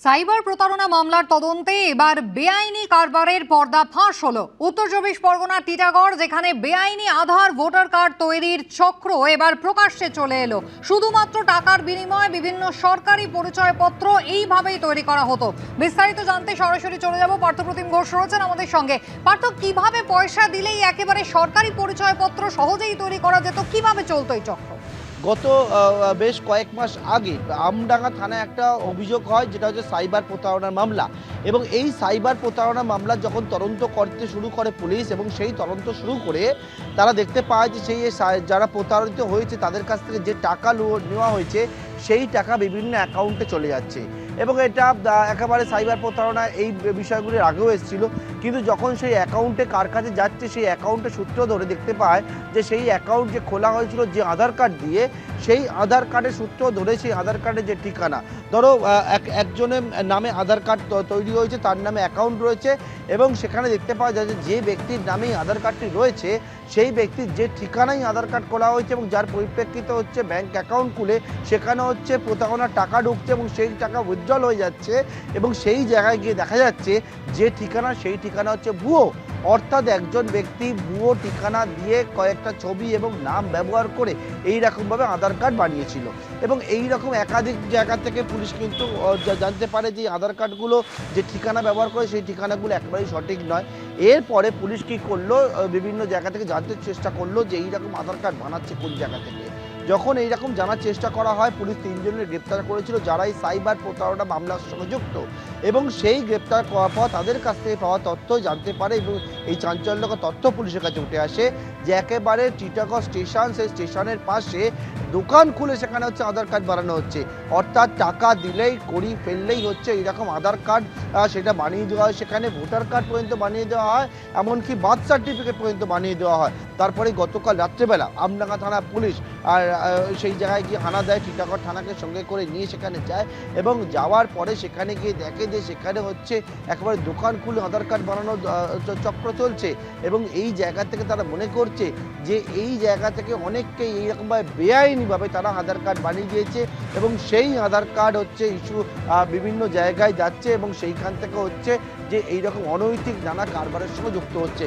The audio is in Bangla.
সাইবার প্রতারণা মামলার তদন্তে এবার বেআইনি কারবারের পর্দা ফাঁস হলো। উত্তর চব্বিশ পরগনার টিটাগড়, যেখানে বেআইনি আধার ভোটার কার্ড তৈরির চক্র এবার প্রকাশ্যে চলে এলো। শুধুমাত্র টাকার বিনিময়ে বিভিন্ন সরকারি পরিচয়পত্র এইভাবেই তৈরি করা হতো। বিস্তারিত জানতে সরাসরি চলে যাব, পার্থপ্রতিম ঘোষ রয়েছেন আমাদের সঙ্গে। পার্থ, কিভাবে পয়সা দিলেই একেবারে সরকারি পরিচয়পত্র সহজেই তৈরি করা যেত, কিভাবে চলতো এই চক্র? গত বেশ কয়েক মাস আগে আমডাঙ্গা থানায় একটা অভিযোগ হয়, যেটা হচ্ছে সাইবার প্রতারণার মামলা। এবং এই সাইবার প্রতারণা মামলা যখন তদন্ত করতে শুরু করে পুলিশ, এবং সেই তদন্ত শুরু করে তারা দেখতে পায় যে সেই যারা প্রতারিত হয়েছে তাদের কাছ থেকে যে টাকা নেওয়া হয়েছে সেই টাকা বিভিন্ন অ্যাকাউন্টে চলে যাচ্ছে। এবং এটা একেবারে সাইবার প্রতারণা এই বিষয়গুলির আগেও এসেছিল, কিন্তু যখন সেই অ্যাকাউন্টে কার কাছে যাচ্ছে সেই অ্যাকাউন্টের সূত্র ধরে দেখতে পায় যে সেই অ্যাকাউন্ট যে খোলা হয়েছিল যে আধার কার্ড দিয়ে, সেই আধার কার্ডের সূত্র ধরে সেই আধার কার্ডের যে ঠিকানা, ধরো একজনের নামে আধার কার্ড তৈরি হয়েছে, তার নামে অ্যাকাউন্ট রয়েছে, এবং সেখানে দেখতে পাওয়া যায় যে ব্যক্তির নামেই আধার কার্ডটি রয়েছে সেই ব্যক্তির যে ঠিকানায় আধার কার্ড খোলা হয়েছে এবং যার পরিপ্রেক্ষিতে হচ্ছে ব্যাংক অ্যাকাউন্ট খুলে সেখানে হচ্ছে প্রতারণার টাকা ঢুকছে এবং সেই টাকা উইথড্রল হয়ে যাচ্ছে। এবং সেই জায়গায় গিয়ে দেখা যাচ্ছে যে ঠিকানা, সেই ঠিকানা হচ্ছে ভুয়ো। অর্থাৎ একজন ব্যক্তি ভুয়ো ঠিকানা দিয়ে কয়েকটা ছবি এবং নাম ব্যবহার করে এই রকমভাবে আধার কার্ড বানিয়েছিল। এবং এই রকম একাধিক জায়গা থেকে পুলিশ কিন্তু জানতে পারে যে আধার কার্ডগুলো যে ঠিকানা ব্যবহার করে সেই ঠিকানাগুলো একেবারেই সঠিক নয়। এরপরে পুলিশ কী করলো, বিভিন্ন জায়গা থেকে জানতে চেষ্টা করলো যে এইরকম আধার কার্ড বানাচ্ছে কোন জায়গা থেকে। যখন এইরকম জানার চেষ্টা করা হয়, পুলিশ 3 জনের গ্রেপ্তার করেছিল যারা এই সাইবার প্রতারণা মামলার সঙ্গে যুক্ত। এবং সেই গ্রেপ্তার করার পর তাদের কাছ থেকে পাওয়া তথ্য জানতে পারে এবং এই চাঞ্চল্যকর তথ্য পুলিশের কাছে উঠে আসে যে একেবারে টিটাগড় স্টেশন, সেই স্টেশনের পাশে দোকান খুলে সেখানে হচ্ছে আধার কার্ড বানানো হচ্ছে। অর্থাৎ টাকা দিলেই করি ফেললেই হচ্ছে এইরকম আধার কার্ড সেটা বানিয়ে দেওয়া হয়, সেখানে ভোটার কার্ড পর্যন্ত বানিয়ে দেওয়া হয়, এমনকি বার্থ সার্টিফিকেট পর্যন্ত বানিয়ে দেওয়া হয়। তারপরে গতকাল রাত্রেবেলা আমডাঙ্গা থানা পুলিশ আর সেই জায়গায় গিয়ে হানা দেয়, টিটাগড় থানাকে সঙ্গে করে নিয়ে সেখানে যায় এবং যাওয়ার পরে সেখানে গিয়ে দেখে যে সেখানে হচ্ছে একেবারে দোকান খুলে আধার কার্ড বানানোর চক্র চলছে। এবং এই জায়গা থেকে তারা মনে করছে যে এই জায়গা থেকে অনেককেই এইরকমভাবে বেআইনিভাবে তারা আধার কার্ড বানিয়ে দিয়েছে এবং সেই আধার কার্ড হচ্ছে ইস্যু বিভিন্ন জায়গায় যাচ্ছে এবং সেইখান থেকে হচ্ছে যে এইরকম অনৈতিক নানা কারবারের সঙ্গে যুক্ত হচ্ছে।